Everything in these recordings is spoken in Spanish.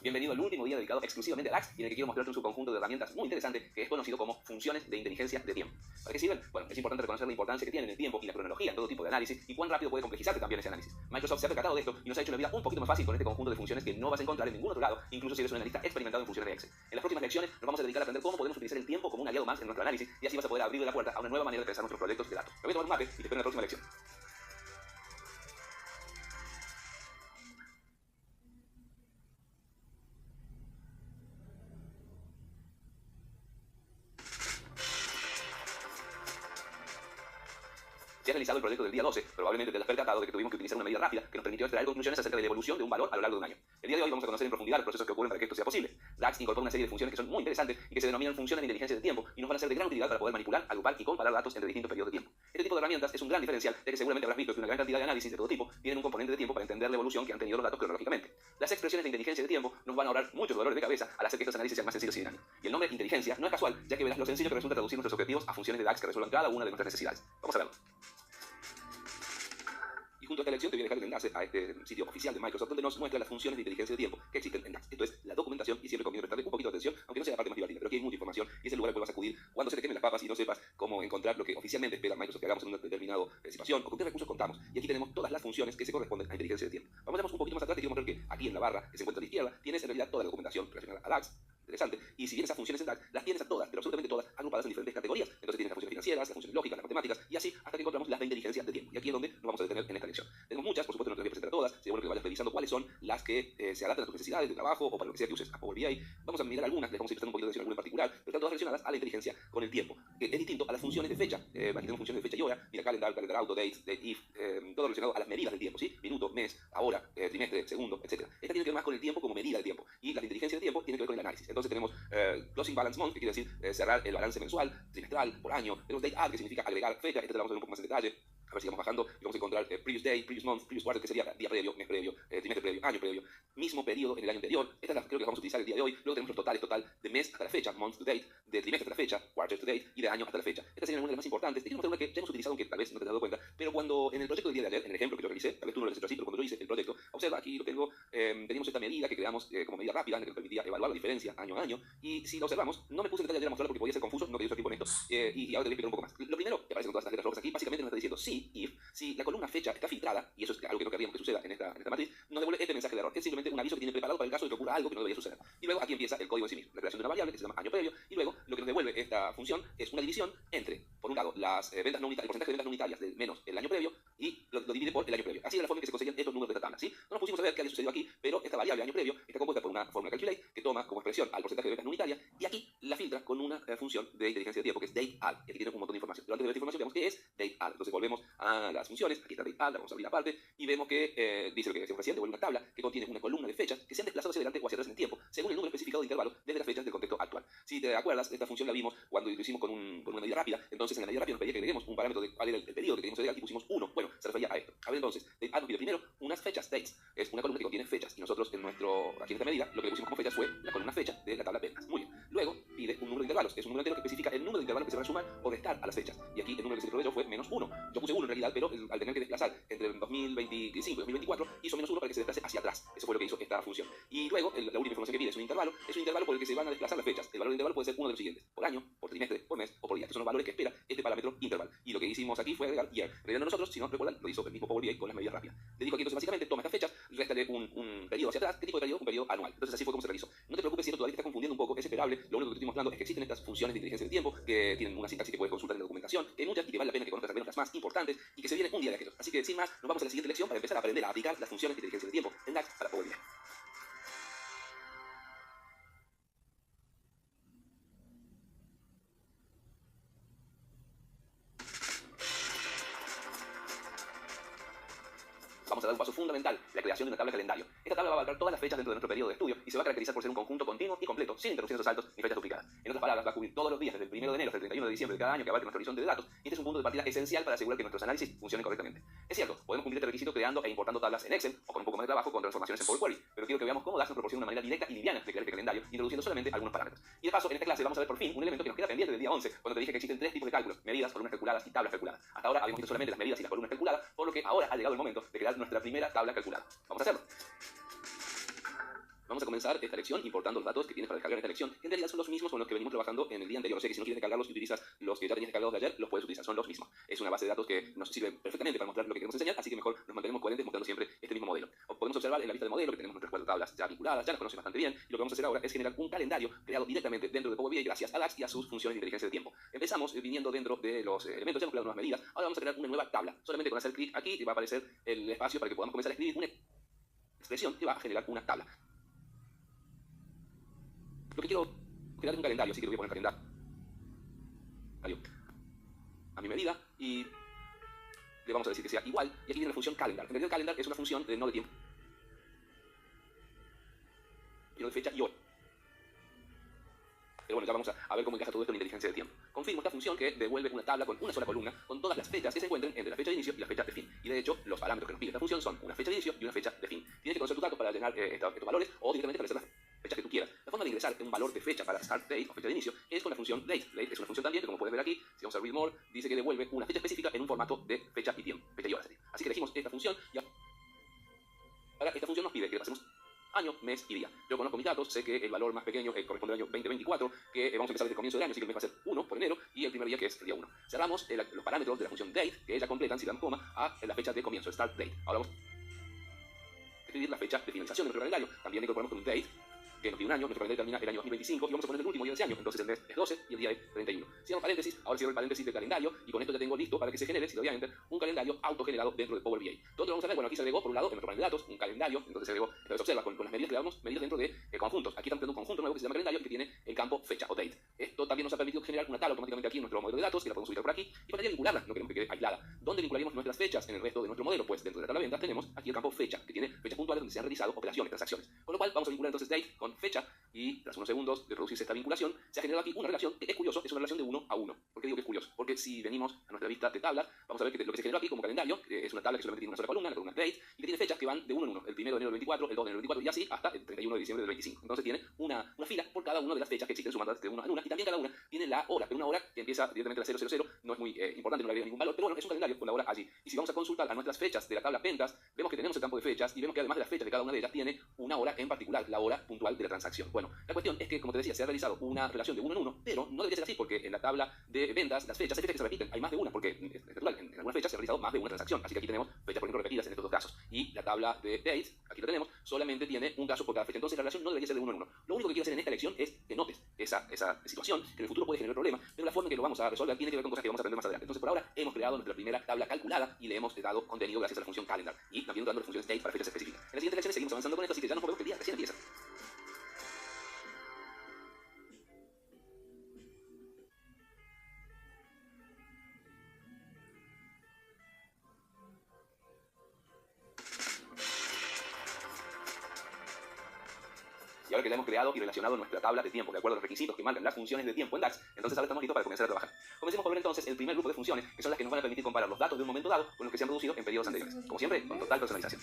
Bienvenido al último día dedicado exclusivamente a DAX y en el que quiero mostrarte un subconjunto de herramientas muy interesante que es conocido como funciones de inteligencia de tiempo. ¿Para qué sirven? Bueno, es importante reconocer la importancia que tienen el tiempo y la cronología en todo tipo de análisis y cuán rápido puede complejizarse también ese análisis. Microsoft se ha percatado de esto y nos ha hecho la vida un poquito más fácil con este conjunto de funciones que no vas a encontrar en ningún otro lado, incluso si eres un analista experimentado en funciones de Excel. En las próximas lecciones nos vamos a dedicar a aprender cómo podemos utilizar el tiempo como un aliado más en nuestro análisis y así vas a poder abrir la puerta a una nueva manera de pensar nuestros proyectos de datos. Me voy a tomar un mate y te espero en la próxima lección. Si has realizado el proyecto del día 12, probablemente te has percatado de que tuvimos que utilizar una medida rápida que nos permitió extraer conclusiones acerca de la evolución de un valor a lo largo de un año. El día de hoy vamos a conocer en profundidad los procesos que ocurren para que esto sea posible. DAX incorpora una serie de funciones que son muy interesantes y que se denominan funciones de inteligencia de tiempo y nos van a ser de gran utilidad para poder manipular, agrupar y comparar datos entre distintos periodos de tiempo. Este tipo de herramientas es un gran diferencial, ya que seguramente habrás visto que una gran cantidad de análisis de todo tipo tienen un componente de tiempo para entender la evolución que han tenido los datos cronológicamente. Las expresiones de inteligencia de tiempo nos van a ahorrar muchos dolores de cabeza al hacer que estos análisis sean más sencillos y dinámicos. Y el nombre inteligencia no es casual, ya que verás lo sencillo que resulta traducir nuestros objetivos a funciones de DAX que resuelvan cada una de nuestras necesidades. Vamos a verlo. Y junto a esta lección te voy a dejar el enlace a este sitio oficial de Microsoft donde nos muestra las funciones de inteligencia de tiempo que existen en DAX. Esto es la documentación y siempre conviene prestarle un poquito de atención, aunque no sea la parte más divertida, pero aquí hay mucha información y es el lugar al cual vas a acudir cuando se te quemen las papas y no sepas cómo encontrar lo que oficialmente espera Microsoft que hagamos en una determinada situación o con qué recursos contamos. Y aquí tenemos todas las funciones que se corresponden a inteligencia de tiempo. Vamos un poquito más atrás, te quiero mostrar que aquí en la barra que se encuentra a la izquierda tienes en realidad toda la documentación relacionada a DAX. Interesante. Y si bien esas funciones en DAX las tienes a todas, pero absolutamente todas, agrupadas en diferentes categorías. Entonces tienes las funciones financieras, las funciones lógicas, las matemáticas y así hasta que encontramos las de inteligencia de tiempo. Y aquí es donde nos vamos a detener en esta lección. Tenemos muchas, por supuesto no te las voy a presentar a todas, sería bueno que vayas revisando cuáles son las que se adaptan a tus necesidades de trabajo o para lo que sea que uses a Power BI. Vamos a mirar algunas, les vamos a ir prestando un poquito de atención a alguna en particular, pero están todas relacionadas a la inteligencia con el tiempo, que es distinto a las funciones de fecha. Aquí tenemos funciones de fecha y hora, mira calendar, calendar auto, dates, date if, todo relacionado a las medidas del tiempo, ¿sí? Minuto, mes, hora, trimestre, segundo, etc. Esta tiene que ver más con el tiempo como medida del tiempo y la de inteligencia del tiempo tiene que ver con el análisis. Entonces tenemos closing balance month, que quiere decir cerrar el balance mensual, trimestral, por año. Tenemos date add, que significa agregar fecha. Esta te la vamos a ver un poco más en detalle. A ver si vamos bajando y vamos a encontrar previous day, previous month, previous quarter, que sería día previo, mes previo, trimestre previo, año previo, mismo periodo en el año anterior. Esta es la creo que vamos a utilizar el día de hoy. Luego tenemos los totales, total de mes hasta la fecha, month to date, de trimestre hasta la fecha, quarter to date y de año hasta la fecha. Estas serían algunas de las más importantes. Te quiero mostrar una que ya hemos utilizado, aunque tal vez no te has dado cuenta, pero cuando en el proyecto del día de ayer, en el ejemplo que yo realicé, tal vez tú no lo has hecho así, pero cuando yo hice el proyecto, observa aquí lo tengo, teníamos esta medida que creamos como medida rápida, que nos permitía evaluar la diferencia año a año, y si lo observamos, no me puse en detalle ayer a mostrarlo porque podía ser confuso, no quería usar tiempo en esto, y ahora te voy a explicar un poco más. Lo primero que aparece con todas estas letras rojas aquí, básicamente nos está diciendo si la columna fecha está filtrada, y eso es algo que no querríamos que suceda en esta matriz, nos devuelve este mensaje de error, que es simplemente un aviso que tiene preparado para el caso de que ocurra algo que no debería suceder. Y luego aquí empieza el código en sí mismo, la creación de una variable que se llama año previo, y luego lo que nos devuelve esta función es una división entre, por un lado, las ventas no unitarias, el porcentaje de ventas no unitarias de menos el año previo, y lo divide por el año previo. Así es la forma en que se conseguían estos números de esta tabla, ¿sí? No nos pusimos a ver qué había sucedido aquí, pero esta variable año previo está compuesta por una fórmula calculate que toma como expresión al porcentaje de ventas no unitarias y aquí la filtra con una función de inteligencia de tiempo que es date add. Y aquí tiene un montón de información. Pero antes de ver esta información veamos qué es date add. Entonces volvemos a las funciones, aquí está date add, vamos a abrir la parte y vemos que dice lo que decíamos recién, devuelve una tabla que contiene una columna de fechas que se han desplazado hacia adelante o hacia atrás en el tiempo, según el número especificado de intervalo desde las fechas del contexto actual. Si te acuerdas, esta función la vimos cuando lo hicimos con una medida rápida, entonces en la medida rápida nos pedía que agreguemos un parámetro de cuál era el periodo que queríamos agregar y pusimos 1. Bueno, se refería a esto. A ver entonces, date add nos pide primero unas fechas, dates, es una columna que contiene fechas y nosotros aquí en esta medida lo que le pusimos como fechas fue la columna fecha de la tabla ventas. Muy bien. Luego pide un número de intervalos, es un número entero que especifica el número de intervalos que se van a sumar o restar a las fechas. Y aquí el número que se le proveyó fue -1. Yo puse 1 en realidad, pero al tener que desplazar entre 2025 y 2024 hizo -1 para que se desplace hacia atrás. Eso fue lo que hizo esta función. Y luego la última información que pide es un intervalo por el que se van a desplazar las fechas. El valor del intervalo puede ser uno de los siguientes: por año, por trimestre, por mes o por día. Estos son los valores que espera este parámetro interval. Y lo que hicimos aquí fue agregar year. En realidad no nosotros, si no recuerdan, lo hizo el mismo Power BI con las medidas rápidas. Le digo aquí entonces básicamente toma estas fechas, réstale un periodo hacia atrás. ¿Qué tipo de periodo? Un periodo anual. Entonces así fue como se realizó. No te preocupes si esto todavía te está confundiendo un poco, es esperable. Lo único que te estoy mostrando es que existen estas funciones de inteligencia del tiempo que tienen una sintaxis que puedes consultar en la documentación, que hay muchas y que vale la pena que conozcas al menos las más importantes y que se vienen un día de aquellos. Así que sin más, nos vamos a la siguiente lección para empezar a aprender a aplicar las funciones de inteligencia del tiempo en DAX para Power BI. Vamos a dar un paso fundamental, la creación de una tabla de calendario. Esta tabla va a abarcar todas las fechas dentro de nuestro periodo de estudio y se va a caracterizar por ser un conjunto continuo y completo, sin interrupciones o saltos ni fechas duplicadas. En otras palabras, va a cubrir todos los días, desde el 1 de enero hasta el 31 de diciembre de cada año que abarque nuestro horizonte de datos, y este es un punto de partida esencial para asegurar que nuestros análisis funcionen correctamente. Es cierto, podemos cumplir este requisito creando e importando tablas en Excel o con un poco más de trabajo con transformaciones en Power Query, pero quiero que veamos cómo DAX nos proporciona una manera directa y liviana de crear este calendario, introduciendo solamente algunos parámetros. Y de paso, en esta clase vamos a ver por fin un elemento que nos queda pendiente del día 11, cuando te dije que existen tres tipos de cálculos: medidas, columnas calculadas y tablas calculadas. Hasta ahora habíamos visto solamente las medidas y las columnas calculadas, por lo que ahora ha llegado el momento de crear nuestra primera tabla calculada. Vamos a hacerlo. Vamos a comenzar esta lección importando los datos que tienes para descargar esta lección, que en realidad son los mismos con los que venimos trabajando en el día anterior. O sea que si no quieres descargarlos y utilizas los que ya tenías descargados de ayer, los puedes utilizar, son los mismos. Es una base de datos que nos sirve perfectamente para mostrar lo que queremos enseñar, así que mejor nos mantenemos coherentes mostrando siempre este mismo modelo. Podemos observar en la lista de modelo que tenemos nuestras 4 tablas ya vinculadas, ya las conoces bastante bien, y lo que vamos a hacer ahora es generar un calendario creado directamente dentro de Power BI gracias a DAX y a sus funciones de inteligencia de tiempo. Empezamos viniendo dentro de los elementos, ya hemos creado nuevas medidas, ahora vamos a crear una nueva tabla. Solamente con hacer clic aquí va a aparecer el espacio para que podamos comenzar a escribir una expresión que va a generar una tabla. Lo que quiero crear es un calendario, así que le voy a poner calendario a mi medida y le vamos a decir que sea igual, y aquí viene la función calendar. En realidad calendar es una función de no de tiempo, sino de fecha y hora. Pero bueno, ya vamos a ver cómo encaja todo esto en inteligencia de tiempo. Confirmo esta función que devuelve una tabla con una sola columna con todas las fechas que se encuentren entre la fecha de inicio y la fecha de fin. Y de hecho, los parámetros que nos pide esta función son una fecha de inicio y una fecha de fin. Tienes que conocer tus datos para llenar estos valores o directamente establecer las fechas que tú quieras. La forma de ingresar un valor de fecha para start date o fecha de inicio es con la función date. Date es una función también que, como puedes ver aquí, si vamos a read more, dice que devuelve una fecha específica en un formato de fecha y tiempo, fecha y hora. Así que elegimos esta función y ahora esta función nos pide que le pasemos año, mes y día. Yo conozco mis datos, sé que el valor más pequeño corresponde al año 2024, que vamos a empezar desde el comienzo del año, así que el mes va a ser 1 por enero, y el primer día que es el día 1. Cerramos los parámetros de la función date, que ella completan, si dan coma, a la fecha de comienzo, start date. Ahora vamos a escribir la fecha de finalización de nuestro calendario, también incorporamos con un date, que nos pide un año, nuestro calendario termina el año 2025 y vamos a poner el último día de ese año, entonces el mes es 12 y el día es 31. Cierro paréntesis, ahora cierro el paréntesis del calendario y con esto ya tengo listo para que se genere, si le doy a enter, un calendario autogenerado dentro de Power BI. ¿Dónde lo vamos a ver? Bueno, aquí se agregó por un lado en nuestro panel de datos un calendario, entonces se agregó, entonces observa, con las medidas que le damos, medidas dentro de conjuntos. Aquí estamos creando un conjunto nuevo que se llama calendario y que tiene el campo fecha o date. Esto también nos ha permitido generar una tabla automáticamente aquí en nuestro modelo de datos, que la podemos ubicar por aquí, y para vincularla, no queremos que quede aislada. ¿Dónde vincularíamos nuestras fechas en el resto de nuestro modelo? Pues dentro de la tabla de ventas tenemos aquí el campo fecha, que tiene fechas puntuales donde se han realizado operaciones, transacciones. Con lo cual vamos a vincular entonces date con fecha y tras unos segundos de producirse esta vinculación, se ha generado aquí una relación que es curioso, es una relación de 1 a 1. ¿Por qué digo que es curioso? Porque si venimos a nuestra vista de tablas, vamos a ver que lo que se generó aquí como calendario es una tabla que solamente tiene una sola columna, la columna date, y que tiene fechas que van de 1 en 1, el 1 de enero del 24, el 2 de enero del 24 y así hasta el 31 de diciembre del 25. Entonces tiene una fila por cada una de las fechas que existen sumadas de una en una, y también cada una tiene la hora, pero una hora que empieza directamente a la 000, no es muy importante, no le agrega ningún valor, pero bueno, es un calendario con la hora allí. Y si vamos a consultar a nuestras fechas de la tabla ventas, vemos que tenemos el campo de fechas y vemos que además de las fechas de cada una de ellas tiene una hora en particular, la hora puntual de la transacción. Bueno, la cuestión es que, como te decía, se ha realizado una relación de 1 en 1, pero no debería ser así porque en la tabla de ventas las fechas hay fechas que se repiten, hay más de una, porque es natural, en algunas fechas se ha realizado más de una transacción, así que aquí tenemos fechas por ejemplo repetidas en estos dos casos, y la tabla de dates, aquí lo tenemos, solamente tiene un caso por cada fecha, entonces la relación no debería ser de 1 en 1. Lo único que quiero hacer en esta lección es que notes esa situación, que en el futuro puede generar problemas, pero la forma en que lo vamos a resolver tiene que ver con cosas que vamos a aprender más adelante. Entonces por ahora hemos creado nuestra primera tabla calculada y le hemos dado contenido gracias a la función calendar, y también dando la función date para fechas específicas. En las siguientes lecciones seguimos avanzando con esto, así que ya nos movemos que el día recién empieza. Y ahora que la hemos creado y relacionado nuestra tabla de tiempo de acuerdo a los requisitos que marcan las funciones de tiempo en DAX, entonces ahora estamos listos para comenzar a trabajar. Comencemos por ver entonces el primer grupo de funciones, que son las que nos van a permitir comparar los datos de un momento dado con los que se han producido en periodos anteriores. Como siempre, con total personalización.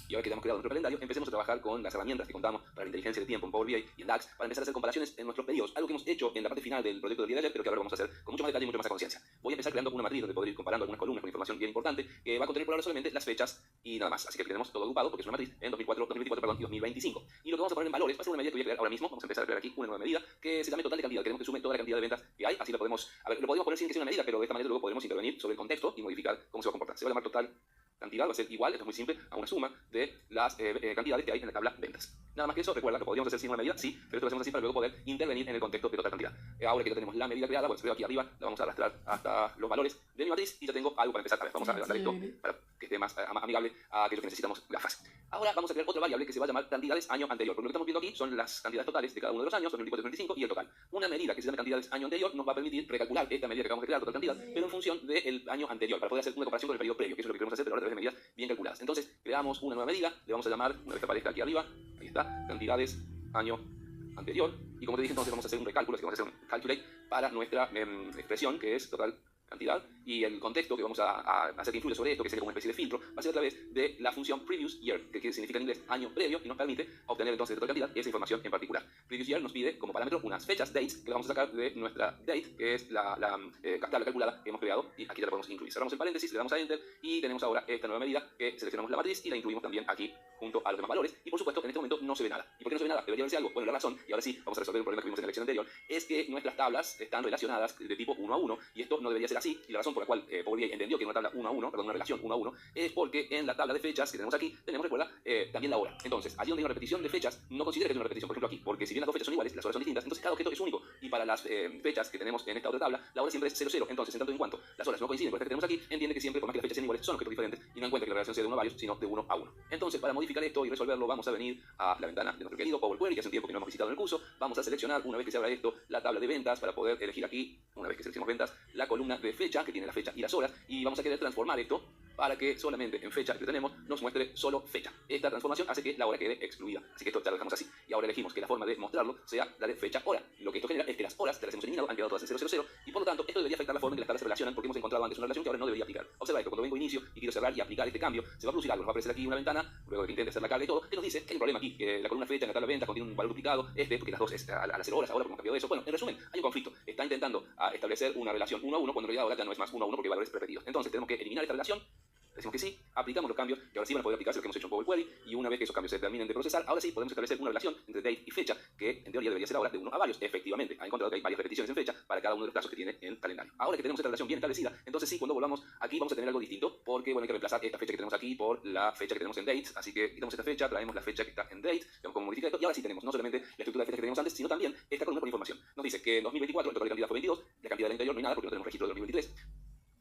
Y ahora que ya hemos creado nuestro calendario, empecemos a trabajar con las herramientas que contamos para la inteligencia de tiempo en Power BI y en DAX para empezar a hacer comparaciones en nuestros periodos, algo que hemos hecho en la parte final del proyecto del día de ayer, pero que ahora vamos a hacer con mucho más detalle y mucho más a conciencia. Voy a empezar creando una matriz donde poder ir comparando algunas columnas con información bien importante que va a contener por ahora solamente las fechas y nada más. Así que aquí tenemos todo agrupado porque es una matriz en 2024 y 2025. Y lo que vamos a poner en valores va a ser una medida que voy a crear ahora mismo. Vamos a empezar a crear aquí una nueva medida que se llame total de cantidad. Queremos que sume toda la cantidad de ventas que hay. Así lo podemos, lo podemos poner sin que sea una medida, pero de esta manera luego podremos intervenir sobre el contexto y modificar cómo se va a comportar. Se va a llamar total cantidad, va a ser igual, esto es muy simple, a una suma de las cantidades que hay en la tabla ventas. Nada más que eso, recuerda, lo podríamos hacer sin una medida, sí, pero esto lo hacemos así para luego poder intervenir en el contexto de total cantidad. Ahora que ya tenemos la medida creada, bueno, se ve aquí arriba, la vamos a arrastrar hasta los valores de mi matriz y ya tengo algo para empezar. A ver, vamos a levantar esto para que esté más amigable a aquello que necesitamos gafas. Ahora vamos a crear otra variable que se va a llamar cantidades año anterior, porque lo que estamos viendo aquí son las cantidades totales de cada uno de los años, 2024 y 2025, y el total. Una medida que se llama cantidades año anterior nos va a permitir recalcular esta medida que acabamos de crear, total cantidad, pero en función del año anterior, para poder hacer una comparación con el periodo previo, que eso es lo que queremos hacer, pero ahora a través de medidas bien calculadas. Entonces, creamos una nueva medida, le vamos a llamar, una vez que aparezca aquí arriba, ahí está, cantidades año anterior, y como te dije, entonces vamos a hacer un recálculo, así que vamos a hacer un calculate para nuestra expresión, que es total cantidad, y el contexto que vamos a hacer que influya sobre esto, que sería como una especie de filtro, va a ser a través de la función previous year, que significa en inglés año previo, y nos permite obtener entonces de toda cantidad esa información en particular. Previous year nos pide como parámetro unas fechas, dates, que las vamos a sacar de nuestra date, que es la tabla calculada que hemos creado, y aquí ya la podemos incluir. Cerramos el paréntesis, le damos a enter, y tenemos ahora esta nueva medida, que seleccionamos la matriz y la incluimos también aquí junto a los demás valores, y por supuesto en este momento no se ve nada. ¿Y por qué no se ve nada? Debería verse algo. Bueno, la razón, y ahora sí vamos a resolver el problema que vimos en la lección anterior, es que nuestras tablas están relacionadas de tipo 1 a 1, y esto no debería ser así, y la razón por la cual Power BI entendió que una tabla 1 a 1, perdón, una relación 1 a 1, es porque en la tabla de fechas que tenemos aquí, tenemos, recuerda, también la hora. Entonces, allí donde hay una repetición de fechas, no considera que es una repetición, por ejemplo aquí, porque si bien las dos fechas son iguales, las horas son distintas, entonces cada objeto es único, y para las fechas que tenemos en esta otra tabla, la hora siempre es 0, 0, entonces en tanto en cuanto las horas no coinciden con las que tenemos aquí, entiende que siempre, por más que las fechas sean iguales, son objetos diferentes, y no encuentra que la relación sea de 1 a varios, sino de 1 a 1. Entonces, para modificar esto y resolverlo, vamos a venir a la ventana de nuestro querido Power Query, que hace un tiempo que no hemos visitado en el curso. Vamos a seleccionar, una vez que se abra esto, la tabla de ventas, para poder elegir aquí, una vez que seleccionemos ventas, la columna de fecha, que tiene la fecha y las horas, y vamos a querer transformar esto para que solamente en fecha que tenemos nos muestre solo fecha. Esta transformación hace que la hora quede excluida, así que esto ya lo dejamos así. Y ahora elegimos que la forma de mostrarlo sea la de fecha-hora. Lo que esto genera es que las horas, ya las hemos eliminado, han quedado todas en 000, y por lo tanto esto debería afectar la forma en que las tablas se relacionan, porque hemos encontrado antes una relación que ahora no debería aplicar. Observa esto, cuando vengo a inicio y quiero cerrar y aplicar este cambio, se va a producir algo, nos va a aparecer aquí una ventana, luego de que intente hacer la carga y todo, que nos dice que hay un problema aquí, que la columna fecha en la tabla de ventas contiene un valor duplicado, porque las dos es a las 0 horas, ahora porque hemos cambiado eso. Bueno, en resumen, hay un conflicto. Está intentando establecer una relación 1 a 1, cuando en realidad ahora ya no es más 1 a 1 porque hay valores repetidos. Entonces tenemos que eliminar esta relación. Decimos que sí, aplicamos los cambios que ahora sí van a poder aplicarse lo que hemos hecho en Power Query, y una vez que esos cambios se terminen de procesar, ahora sí podemos establecer una relación entre date y fecha, que en teoría debería ser ahora de 1 a varios. Efectivamente, ha encontrado que hay varias repeticiones en fecha para cada uno de los plazos que tiene en el calendario. Ahora que tenemos esta relación bien establecida, entonces sí, cuando volvamos aquí vamos a tener algo distinto, porque bueno, hay que reemplazar esta fecha que tenemos aquí por la fecha que tenemos en dates, así que quitamos esta fecha, traemos la fecha que está en date, vemos cómo modifica esto, y ahora sí tenemos no solamente la estructura de fechas que teníamos antes, sino también esta columna con información. Nos dice que en 2024 el total de cantidad fue 22, la cantidad del anterior no hay nada porque no tenemos registro de 2023.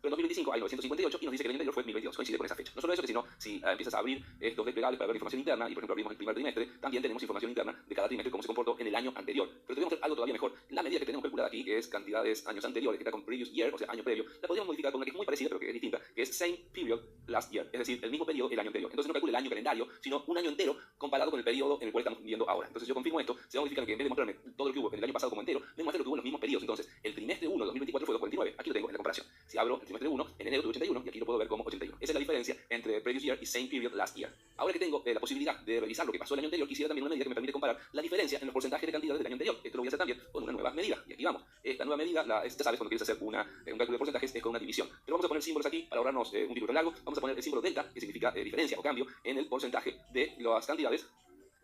Pero en 2025 hay 958 y nos dice que el año anterior fue 1022, coincide con esa fecha. No solo eso, que sino si empiezas a abrir estos desplegables para ver información interna, y por ejemplo abrimos el primer trimestre, también tenemos información interna de cada trimestre, cómo se comportó en el año anterior. Pero tenemos que hacer algo todavía mejor. La medida que tenemos calculada aquí, que es cantidades años anteriores, que está con previous year, o sea, año previo, la podríamos modificar con una que es muy parecida, pero que es distinta, que es same period last year, es decir, el mismo periodo el año anterior. Entonces no calcule el año calendario, sino un año entero comparado con el periodo en el cual estamos viendo ahora. Entonces yo confirmo esto, se va a modificar que en vez de mostrarme todo lo que hubo en el año pasado como entero, me muestra lo que hubo en los mismos periodos. Entonces, el trimestre 1 de 2024 fue 249, aquí lo tengo en la comparación. Si abro el trimestre 1, en enero tuve 81 y aquí lo puedo ver como 81. Esa es la diferencia entre previous year y same period last year. Ahora que tengo la posibilidad de revisar lo que pasó el año anterior, quisiera también una medida que me permite comparar la diferencia en los porcentajes de cantidades del año anterior. Esto lo voy a hacer también con una nueva medida. Y aquí vamos. Esta nueva medida, ya sabes, cuando quieres hacer un cálculo de porcentajes, es con una división. Pero vamos a poner símbolos aquí para ahorrarnos un título largo. Vamos a poner el símbolo delta, que significa diferencia o cambio en el porcentaje de las cantidades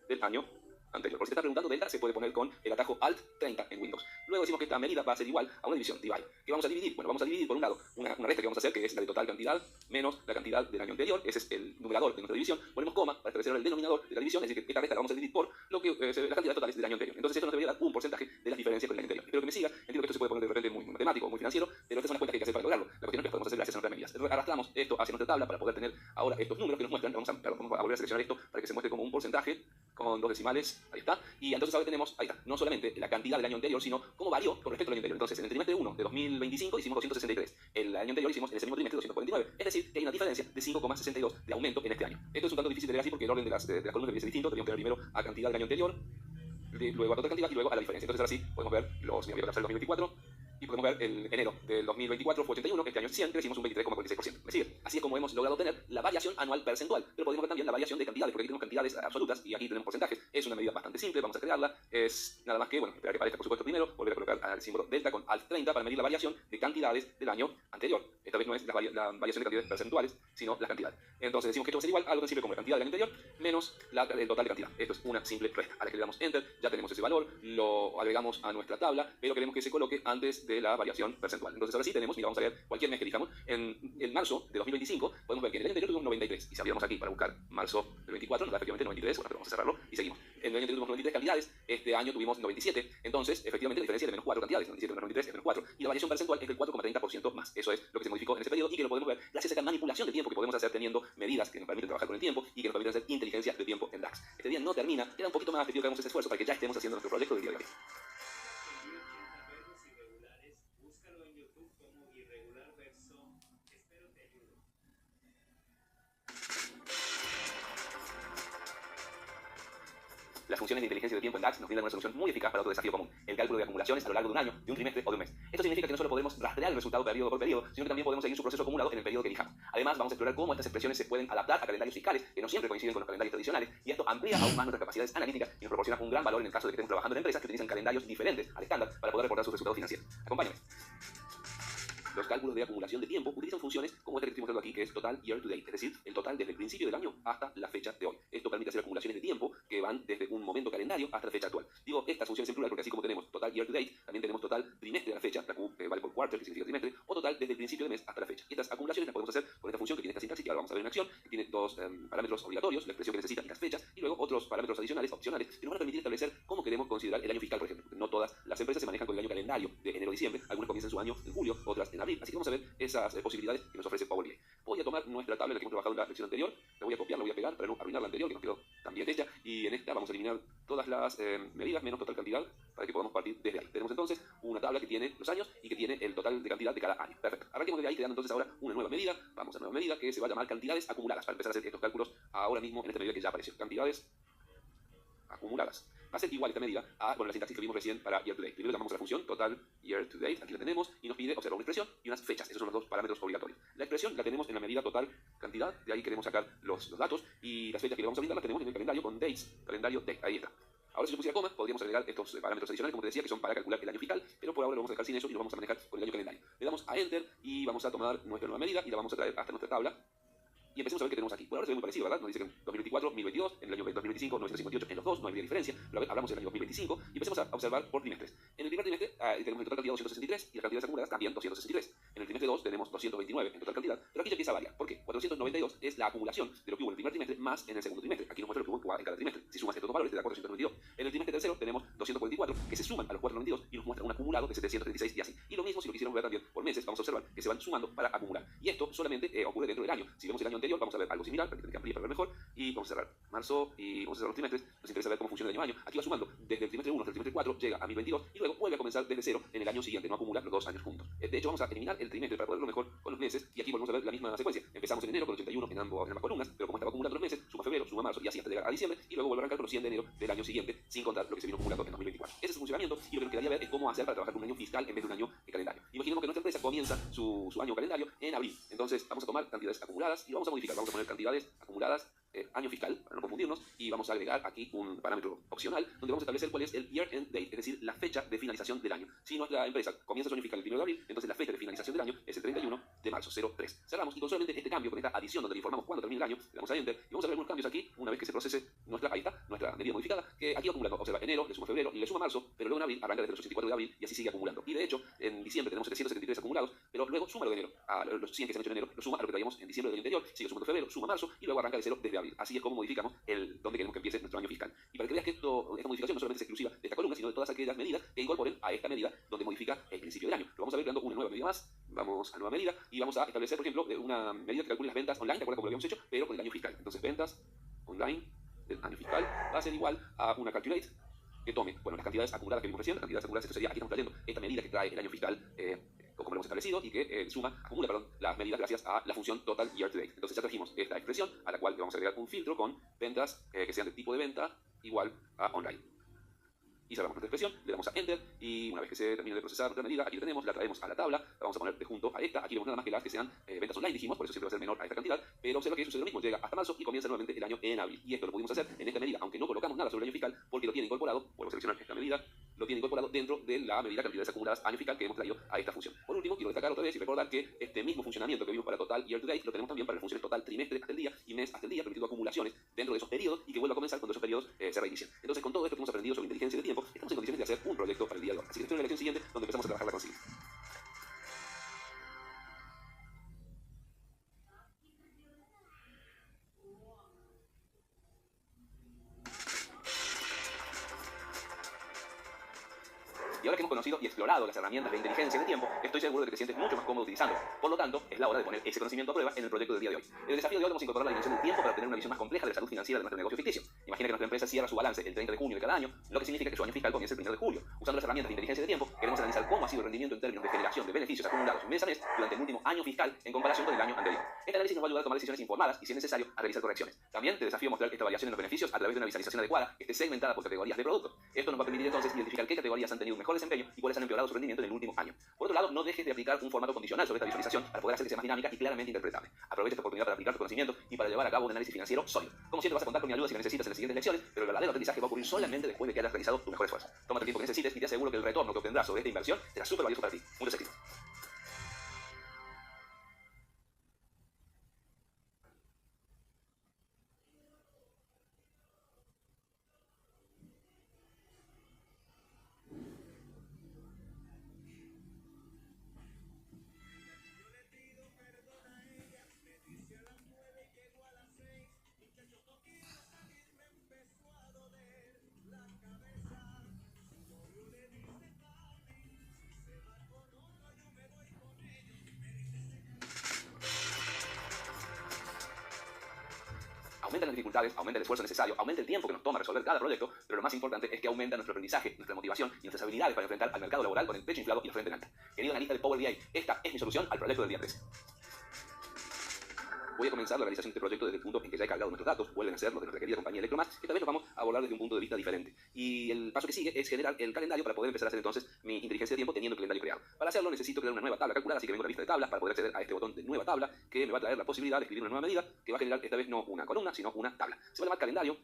del año anterior. Por si te está preguntando, delta se puede poner con el atajo Alt 30 en Windows. Luego decimos que esta medida va a ser igual a una división, divide. ¿Qué vamos a dividir? Bueno, vamos a dividir por un lado una resta que vamos a hacer, que es la de total cantidad menos la cantidad del año anterior. Ese es el numerador de nuestra división. Ponemos coma para establecer el denominador de la división, es decir, que esta resta la vamos a dividir por lo que las cantidades totales del año anterior. Entonces esto nos debería dar un porcentaje de las diferencias con el año anterior. Espero que me siga. Entiendo que esto se puede poner de repente muy matemático o muy financiero, pero estas son las cuentas que hay que hacer para lograrlo. La cuestión es que podemos hacer gracias a nuestras medidas. Arrastramos esto hacia nuestra tabla para poder tener ahora estos números que nos muestran. Vamos a volver a seleccionar esto para que se muestre como un porcentaje con dos decimales. Ahí está. Y entonces ahora tenemos, ahí está, no solamente la cantidad del año anterior, sino cómo varió con respecto al año anterior. Entonces, en el trimestre 1 de 2025 hicimos 263. El año anterior hicimos en ese mismo trimestre 249. Es decir, que hay una diferencia de 5,62 de aumento en este año. Esto es un tanto difícil de leer así porque el orden de las columnas debería ser distinto. Deberíamos tener primero a cantidad del año anterior, luego a total cantidad y luego a la diferencia. Entonces ahora sí podemos ver los, voy a pasar el 2024. Y podemos ver el enero del 2024 fue 81, este año es 100, crecimos un 23,46%. ¿Me sigue? Así es como hemos logrado obtener la variación anual percentual, pero podemos ver también la variación de cantidades, porque aquí tenemos cantidades absolutas y aquí tenemos porcentajes. Es una medida bastante simple, vamos a crearla. Es nada más que, bueno, esperar que aparezca por supuesto primero, volver a colocar el símbolo delta con Alt 30 para medir la variación de cantidades del año anterior. Esta vez no es la variación de cantidades percentuales, sino las cantidades. Entonces decimos que esto va a ser igual a algo tan simple como la cantidad del año anterior menos el total de cantidad. Esto es una simple resta. A la que le damos Enter, ya tenemos ese valor, lo agregamos a nuestra tabla, pero queremos que se coloque antes de la variación percentual. Entonces ahora sí tenemos, mira, vamos a ver cualquier mes que elijamos. En el marzo de 2025 podemos ver que en el año anterior tuvimos 93. Y si abrimos aquí para buscar marzo del 24, nos da efectivamente 93. Bueno, pero vamos a cerrarlo y seguimos. En el año anterior tuvimos 93 cantidades, este año tuvimos 97. Entonces, efectivamente, la diferencia es de menos 4 cantidades. 97 menos 93 es menos 4. Y la variación percentual es del 4,30% más. Eso es lo que se modificó en ese periodo y que lo podemos ver gracias a esta manipulación de tiempo que podemos hacer teniendo medidas que nos permiten trabajar con el tiempo y que nos permiten hacer inteligencia de tiempo en DAX. Este día no termina, queda un poquito más, te pido que hagamos ese esfuerzo para que ya estemos haciendo nuestro proyecto del día de hoy. Las funciones de inteligencia de tiempo en DAX nos brindan una solución muy eficaz para otro desafío común, el cálculo de acumulaciones a lo largo de un año, de un trimestre o de un mes. Esto significa que no solo podemos rastrear real el resultado periodo por periodo, sino que también podemos seguir su proceso acumulado en el periodo que elijamos. Además, vamos a explorar cómo estas expresiones se pueden adaptar a calendarios fiscales que no siempre coinciden con los calendarios tradicionales, y esto amplía aún más nuestras capacidades analíticas y nos proporciona un gran valor en el caso de que estemos trabajando en empresas que utilizan calendarios diferentes al estándar para poder reportar sus resultados financieros. Acompáñame. Los cálculos de acumulación de tiempo utilizan funciones como esta que estoy mostrando aquí, que es total year to date, es decir, el total desde el principio del año hasta la fecha de hoy. Esto permite hacer acumulaciones de tiempo que van desde un momento calendario hasta la fecha actual. Digo estas funciones en plural porque así como tenemos total year to date, también tenemos total trimestre de la fecha, la Q vale por quarter, que significa trimestre, o total desde el principio del mes hasta la fecha. Y estas acumulaciones las podemos hacer con esta función que tiene esta sintaxis, que ahora vamos a ver en acción, que tiene dos parámetros obligatorios, la expresión que necesita y las fechas, y luego otros parámetros adicionales, opcionales, que nos van a permitir establecer cómo queremos considerar el año fiscal, por ejemplo. No todas las empresas se manejan con el año calendario de enero-diciembre, algunas comienzan su año en julio, otras en abril, así que vamos a ver esas posibilidades que nos ofrece Power BI. Voy a tomar nuestra tabla en la que hemos trabajado en la lección anterior, la voy a copiar, la voy a pegar para no arruinar la anterior, que nos quedó también hecha, y en esta vamos a eliminar todas las medidas menos total cantidad para que podamos partir desde ahí. Tenemos entonces una tabla que tiene los años y que tiene el total de cantidad de cada año. Perfecto. Arranquemos de ahí creando entonces ahora una nueva medida. Vamos a una nueva medida que se va a llamar cantidades acumuladas para empezar a hacer estos cálculos ahora mismo en esta medida que ya apareció. Cantidades acumuladas. Va a ser igual esta medida a la sintaxis que vimos recién para year to date. Primero llamamos a la función total year to date, aquí la tenemos, y nos pide observar una expresión y unas fechas. Esos son los dos parámetros obligatorios. La expresión la tenemos en la medida total cantidad, de ahí queremos sacar los datos, y las fechas que le vamos a brindar las tenemos en el calendario con dates, calendario date, ahí está. Ahora si yo pusiera coma, podríamos agregar estos parámetros adicionales, como te decía, que son para calcular el año fiscal, pero por ahora lo vamos a dejar sin eso y lo vamos a manejar con el año calendario. Le damos a Enter y vamos a tomar nuestra nueva medida y la vamos a traer hasta nuestra tabla. Y empecemos a ver qué tenemos aquí. Por ahora se ve muy parecido, ¿verdad? Nos dice que en 2024, 1022, en el año 2025, 958, en los dos no habría diferencia. Pero a ver, hablamos del año 2025 y empecemos a observar por trimestres. En el primer trimestre tenemos en total cantidad 263 y las cantidades acumuladas también 263. En el trimestre 2 tenemos 229 en total cantidad, pero aquí ya empieza a variar. ¿Por qué? 492 es la acumulación de lo que hubo en el primer trimestre más en el segundo trimestre. Aquí nos muestra lo que hubo en cada trimestre. Si sumas estos dos valores te da 492. En el trimestre tercero tenemos 244 que se suman a los 492 y nos muestra un acumulado de 736 y así. Y lo mismo si lo quisiéramos ver también por meses, vamos a observar que se van sumando para acumular. Y esto solamente ocurre dentro del año. Si vemos el año anterior, vamos a ver algo similar, para que amplíe para ver mejor. Y vamos a cerrar marzo y vamos a cerrar los trimestres. Nos interesa ver cómo funciona el año a año. Aquí va sumando desde el trimestre 1 hasta el trimestre 4, llega a 1022 y luego vuelve a comenzar desde cero en el año siguiente, no acumula los dos años juntos. De hecho, vamos a eliminar el trimestre para poder verlo mejor con los meses y aquí volvemos a ver la misma secuencia. Empezamos en enero con 81 en ambas columnas, pero como estaba acumulando los meses, suma febrero, suma marzo y así hasta llegar a diciembre y luego vuelve a arrancar con los 100 de enero del año siguiente sin contar lo que se vino acumulando en 2024. Ese es el funcionamiento y lo que nos quedaría ver es cómo hacer para trabajar con un año fiscal en vez de un año calendario. Imaginemos que nuestra empresa comienza su año calendario en abril. Entonces vamos a tomar cantidades acumuladas y lo vamos a modificar. Vamos a poner cantidades acumuladas año fiscal, para no confundirnos, y vamos a agregar aquí un parámetro opcional donde vamos a establecer cuál es el year end date, es decir, la fecha de finalización del año. Si nuestra empresa comienza su año fiscal el 1 de abril, entonces la fecha de finalización del año es el 31 de marzo, 03. Cerramos y con solamente este cambio, con esta adición donde le informamos cuándo termina el año, le damos a Enter y vamos a ver algunos cambios aquí una vez que se procese ahí está, nuestra medida modificada, que aquí va acumulando. Observa, enero, le suma febrero y le suma marzo, pero luego en abril arranca desde el 84 de abril y así sigue acumulando. Y de hecho, en diciembre tenemos 773 acumulados, pero luego suma lo de enero, a los 100 que se han hecho en enero, lo suma a lo que traíamos en diciembre del año anterior, sigue sumando febrero, suma marzo y luego arranca de cero desde abril. Así es como modificamos donde queremos que empiece nuestro año fiscal. Y para que veas que esta modificación no solamente es exclusiva de esta columna, sino de todas aquellas medidas que incorporen a esta medida donde modifica el principio del año. Lo vamos a ver creando una nueva medida más. Vamos a nueva medida y vamos a establecer, por ejemplo, una medida que calcule las ventas online, ¿te acuerdas como lo habíamos hecho? Pero con el año fiscal. Entonces, ventas online del año fiscal va a ser igual a una calculate que tome, bueno, las cantidades acumuladas que vimos recién, las cantidades acumuladas, esto sería, aquí estamos trayendo esta medida que trae el año fiscal como lo hemos establecido y que acumula las medidas gracias a la función total year to date. Entonces ya trajimos esta expresión a la cual le vamos a agregar un filtro con ventas que sean de tipo de venta igual a online. Y cerramos nuestra expresión, le damos a Enter y una vez que se termine de procesar nuestra medida, aquí la tenemos, la traemos a la tabla, la vamos a poner de junto a esta. Aquí vemos nada más que las que sean ventas online, dijimos, por eso siempre va a ser menor a esta cantidad, pero observa que sucede lo mismo, llega hasta marzo y comienza nuevamente el año en abril. Y esto lo pudimos hacer en esta medida, aunque no colocamos nada sobre el año fiscal, porque lo tiene incorporado, vuelvo a seleccionar esta medida, lo tiene incorporado dentro de la medida cantidades acumuladas año fiscal que hemos traído a esta función. Por último, quiero destacar otra vez y recordar que este mismo funcionamiento que vimos para total year to date lo tenemos también para las funciones total trimestre hasta el día y mes hasta el día, permitiendo acumulaciones dentro de esos periodos y que vuelva a comenzar cuando esos periodos se reinician. Entonces, con todo esto que hemos aprendido sobre inteligencia de tiempo, estamos en condiciones de hacer un proyecto para el día de hoy. Así que estoy en la lección siguiente donde empezamos a trabajar la consigna. Y ahora que hemos conocido y explorado las herramientas de inteligencia de tiempo, estoy seguro de que te sientes mucho más cómodo utilizándolas. Por lo tanto, es la hora de poner ese conocimiento a prueba en el proyecto del día de hoy. En el desafío de hoy vamos a incorporar la dimensión del tiempo para obtener una visión más compleja de la salud financiera de nuestro negocio ficticio. Imagina que nuestra empresa cierra su balance el 30 de junio de cada año, lo que significa que su año fiscal comienza el 1 de julio. Usando las herramientas de inteligencia de tiempo, queremos analizar cómo ha sido el rendimiento en términos de generación de beneficios acumulados mes a mes durante el último año fiscal en comparación con el año anterior. Este análisis nos va a ayudar a tomar decisiones informadas y, si es necesario, a realizar correcciones. También te desafío a mostrar esta variación en los beneficios a través de una visualización adecuada que esté segmentada por categorías de productos. Esto nos va a permitir entonces identificar qué categorías han tenido un mejor mejor desempeño y cuáles han empeorado su rendimiento en el último año. Por otro lado, no dejes de aplicar un formato condicional sobre esta visualización para poder hacer que sea más dinámica y claramente interpretable. Aprovecha esta oportunidad para aplicar tu conocimiento y para llevar a cabo un análisis financiero sólido. Como siempre, vas a contar con mi ayuda si la necesitas en las siguientes lecciones, pero el verdadero aprendizaje va a ocurrir solamente después de que hayas realizado tu mejor esfuerzo. Tómate el tiempo que necesites y te aseguro que el retorno que obtendrás sobre esta inversión será súper valioso para ti. Muchos éxitos. Aumentan las dificultades, aumenta el esfuerzo necesario, aumenta el tiempo que nos toma resolver cada proyecto, pero lo más importante es que aumenta nuestro aprendizaje, nuestra motivación y nuestras habilidades para enfrentar al mercado laboral con el pecho inflado y la frente en alta. Querido analista de Power BI, esta es mi solución al proyecto del día 13. Voy a comenzar la realización de este proyecto desde el punto en que ya he cargado nuestros datos, vuelven a ser los de nuestra querida compañía Electromass, y esta vez los vamos a abordar desde un punto de vista diferente. Y el paso que sigue es generar el calendario para poder empezar a hacer entonces mi inteligencia de tiempo teniendo el calendario creado. Para hacerlo necesito crear una nueva tabla calculada, así que vengo a la lista de tablas para poder acceder a este botón de nueva tabla, que me va a traer la posibilidad de escribir una nueva medida, que va a generar esta vez no una columna, sino una tabla. Se va a llamar calendario.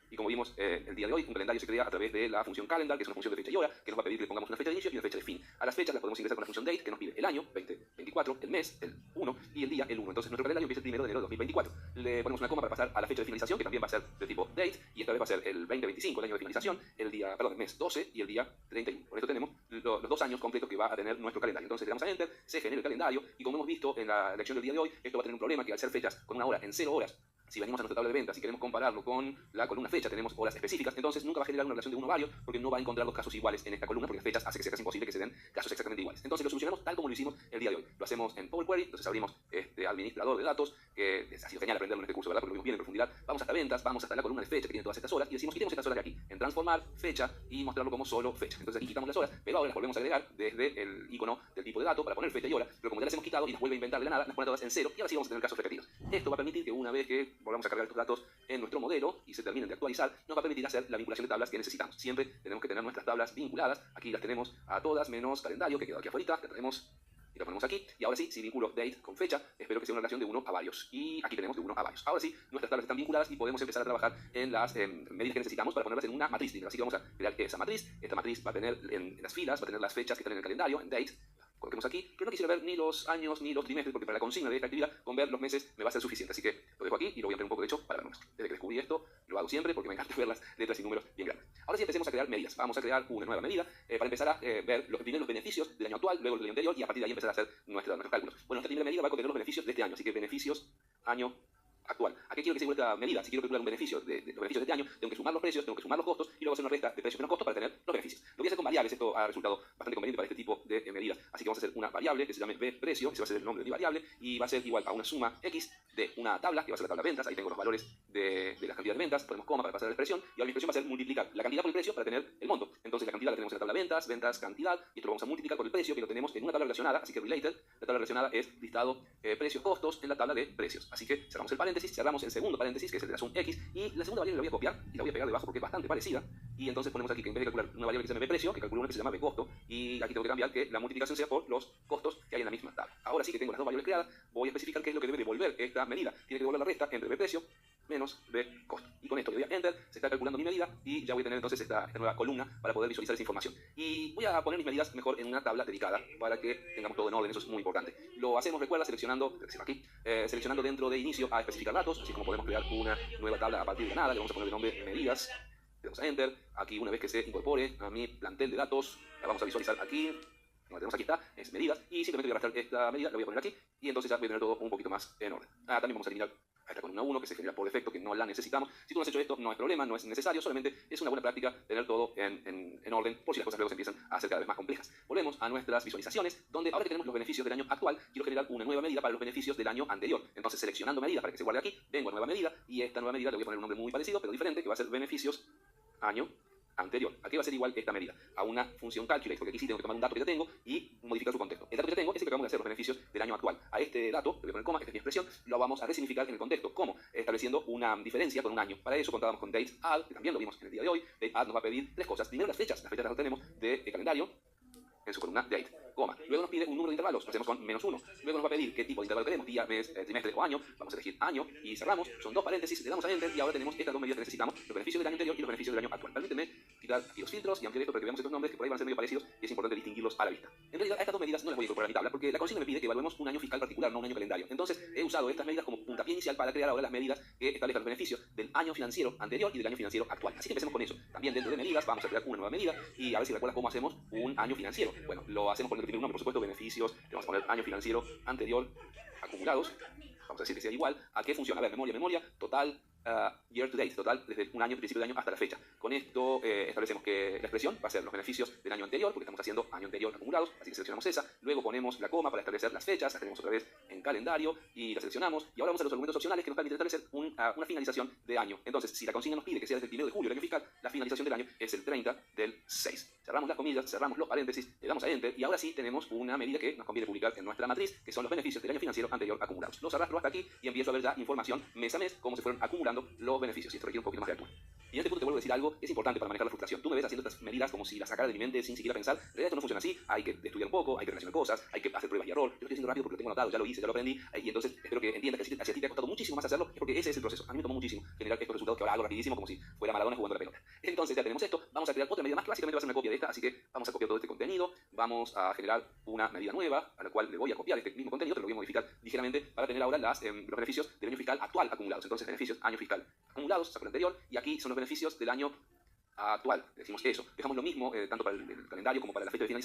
Y como vimos el día de hoy, un calendario se crea a través de la función calendar, que es una función de fecha y hora, que nos va a pedir que le pongamos una fecha de inicio y una fecha de fin. A las fechas las podemos ingresar con la función date, que nos pide el año, 2024, el mes, el 1, y el día, el 1. Entonces nuestro calendario empieza el 1 de enero de 2024. Le ponemos una coma para pasar a la fecha de finalización, que también va a ser de tipo date, y esta vez va a ser el 2025, el año de finalización, el mes 12 y el día 31. Con esto tenemos los 2 años completos que va a tener nuestro calendario. Entonces le damos a Enter, se genera el calendario, y como hemos visto en la lección del día de hoy, esto va a tener un problema que al ser fechas con una hora en 0 horas, si venimos a nuestra tabla de ventas y queremos compararlo con la columna fecha, tenemos horas específicas, entonces nunca va a generar una relación de uno varios porque no va a encontrar los casos iguales en esta columna porque las fechas hace que sea casi imposible que se den casos exactamente iguales. Entonces lo solucionamos tal como lo hicimos el día de hoy. Lo hacemos en Power Query, entonces abrimos este administrador de datos, que ha sido genial aprenderlo en este curso, ¿verdad? Porque lo vimos bien en profundidad. Vamos hasta ventas, vamos hasta la columna de fecha que tiene todas estas horas y decimos quitemos estas horas de aquí, en transformar fecha y mostrarlo como solo fecha. Entonces aquí quitamos las horas, pero ahora las volvemos a agregar desde el icono del tipo de dato para poner fecha y hora, pero como ya las hemos quitado y nos vuelve a inventar de la nada, las pone todas en 0 y ahora sí vamos a tener casos repetidos. Esto va a permitir que una vez que volvamos a cargar estos datos en nuestro modelo y se terminen de actualizar, nos va a permitir hacer la vinculación de tablas que necesitamos. Siempre tenemos que tener nuestras tablas vinculadas. Aquí las tenemos a todas menos calendario, que queda aquí afuera, la traemos y la ponemos aquí. Y ahora sí, si vinculo date con fecha, espero que sea una relación de 1 a varios. Y aquí tenemos de 1 a varios. Ahora sí, nuestras tablas están vinculadas y podemos empezar a trabajar en las medidas que necesitamos para ponerlas en una matriz. Así que vamos a crear esa matriz. Esta matriz va a tener en las filas, va a tener las fechas que están en el calendario, en date. Coloquemos aquí, pero no quisiera ver ni los años ni los trimestres, porque para la consigna de esta actividad, con ver los meses me va a ser suficiente. Así que lo dejo aquí y lo voy a ampliar un poco de hecho para verlo. Desde que descubrí esto, lo hago siempre porque me encanta ver las letras y números bien grandes. Ahora sí empecemos a crear medidas. Vamos a crear una nueva medida para empezar a ver primero los beneficios del año actual, luego los del año anterior y a partir de ahí empezar a hacer nuestros cálculos. Bueno, esta primera medida va a contener los beneficios de este año, así que beneficios año actual. ¿A qué quiero que se esta medida? Si quiero calcular un beneficio de los beneficios de este año, tengo que sumar los precios, tengo que sumar los costos y luego hacer una resta de precios menos costos para tener los beneficios. Lo voy a hacer con variables, esto ha resultado bastante conveniente para este tipo de medidas. Así que vamos a hacer una variable que se llame bprecio, ese va a ser el nombre de mi variable, y va a ser igual a una suma x de una tabla, que va a ser la tabla de ventas. Ahí tengo los valores de la cantidad de ventas, ponemos coma para pasar a la expresión, y ahora mi expresión va a ser multiplicar la cantidad por el precio para tener el monto. Entonces la cantidad la tenemos en la tabla de ventas, ventas, cantidad, y esto lo vamos a multiplicar por el precio, que lo tenemos en una tabla relacionada, así que related, la tabla relacionada es listado precios, costos en la tabla de precios. Así que cerramos el paréntesis, cerramos el segundo paréntesis, que es el de la suma x, y la segunda variable la voy a copiar y la voy a pegar debajo porque es bastante parecida, y entonces ponemos aquí que en vez de calcular una variable que se llama bprecio, que calculo una que se llama bcosto, y aquí tengo que cambiar que la multiplicación sea por los costos que hay en la misma tabla. Ahora sí que tengo las dos variables creadas, voy a especificar qué es lo que debe devolver esta medida. Tiene que devolver la resta entre bprecio menos bcosto. Y con esto le doy a Enter, se está calculando mi medida y ya voy a tener entonces esta nueva columna para poder visualizar esa información. Y voy a poner mis medidas mejor en una tabla dedicada para que tengamos todo en orden, eso es muy importante. Lo hacemos, recuerda, seleccionando dentro de inicio a especificar datos, así como podemos crear una nueva tabla a partir de nada, le vamos a poner el nombre medidas, le damos a Enter, aquí una vez que se incorpore a mi plantel de datos, la vamos a visualizar aquí. Como tenemos aquí está, es medidas, y simplemente voy a arrastrar esta medida, la voy a poner aquí, y entonces ya voy a tener todo un poquito más en orden. También vamos a eliminar a esta columna 1, que se genera por defecto, que no la necesitamos. Si tú no has hecho esto, no es problema, no es necesario, solamente es una buena práctica tener todo en orden, por si las cosas luego se empiezan a hacer cada vez más complejas. Volvemos a nuestras visualizaciones, donde ahora que tenemos los beneficios del año actual, quiero generar una nueva medida para los beneficios del año anterior. Entonces, seleccionando medidas para que se guarde aquí, vengo a nueva medida, y esta nueva medida le voy a poner un nombre muy parecido, pero diferente, que va a ser beneficios año anterior. Aquí va a ser igual esta medida a una función calculate, porque aquí sí tengo que tomar un dato que ya tengo y modificar su contexto. El dato que ya tengo es el que acabamos de hacer, los beneficios del año actual. A este dato, le voy a poner coma, esta es mi expresión, lo vamos a resignificar en el contexto. ¿Cómo? Estableciendo una diferencia con un año. Para eso contábamos con dateAdd, que también lo vimos en el día de hoy. DateAdd nos va a pedir tres cosas. Primero las fechas las tenemos de calendario, en su columna date, coma. Luego nos pide un número de intervalos, lo hacemos con -1. Luego nos va a pedir qué tipo de intervalo queremos, día, mes, trimestre o año. Vamos a elegir año y cerramos. Son dos paréntesis, le damos a Enter y ahora tenemos estas dos medidas que necesitamos, los beneficios del año anterior y los beneficios del año actual. Permítanme quitar aquí los filtros y ampliar esto para que veamos estos nombres que por ahí van a ser medio parecidos y es importante distinguirlos a la vista. En realidad, a estas dos medidas no las voy a incorporar a mi tabla porque la consigna me pide que evaluemos un año fiscal particular, no un año calendario. Entonces, he usado estas medidas como puntapié inicial para crear ahora las medidas que establezcan los beneficios del año financiero anterior y del año financiero actual. Así que empecemos con eso. También dentro de medidas vamos a crear una nueva medida y a ver si recuerdas cómo hacemos un año financiero. Bueno, lo hacemos con el primer nombre, por supuesto, beneficios, le vamos a poner año financiero anterior acumulados, vamos a decir que sea igual a qué funciona. A ver, memoria, total, year to date, total, desde un año, principio de año hasta la fecha. Con esto establecemos que la expresión va a ser los beneficios del año anterior, porque estamos haciendo año anterior acumulados, así que seleccionamos esa. Luego ponemos la coma para establecer las fechas, las tenemos otra vez en calendario y la seleccionamos. Y ahora vamos a los argumentos opcionales que nos permiten establecer una finalización de año. Entonces, si la consigna nos pide que sea desde el 1 de julio el año fiscal, la finalización del año es el 30 del 6. Cerramos las comillas, cerramos los paréntesis, le damos a Enter y ahora sí tenemos una medida que nos conviene publicar en nuestra matriz, que son los beneficios del año financiero anterior acumulados. Los arrastro hasta aquí y empiezo a ver ya información mes a mes, cómo se fueron acumulando los beneficios. Y esto requiere un poquito más de altura. Y en este punto te vuelvo a decir algo, es importante para manejar la frustración. Tú me ves haciendo estas medidas como si las sacara de mi mente sin siquiera pensar. En realidad esto no funciona así, hay que estudiar un poco, hay que relacionar cosas, hay que hacer pruebas y error. Yo lo estoy haciendo rápido porque lo tengo anotado, ya lo hice, ya lo aprendí, y entonces espero que entiendas que si a ti te ha costado muchísimo más hacerlo, es porque ese es el proceso. A mí me tomó muchísimo generar estos resultados que ahora hago rapidísimo como si fuera Maradona jugando la pelota. Entonces ya tenemos esto, vamos a crear otra medida más, básicamente va a ser una copia de esta, así que vamos a copiar todo este contenido, vamos a generar una medida nueva a la cual le voy a copiar este mismo contenido, pero lo voy a modificar ligeramente para tener ahora los beneficios del año fiscal actual acumulados. Entonces beneficios año fiscal acumulados, saco el anterior, y aquí son los beneficios del año actual. Decimos eso. Dejamos lo mismo tanto para el calendario como para la fecha de finalización.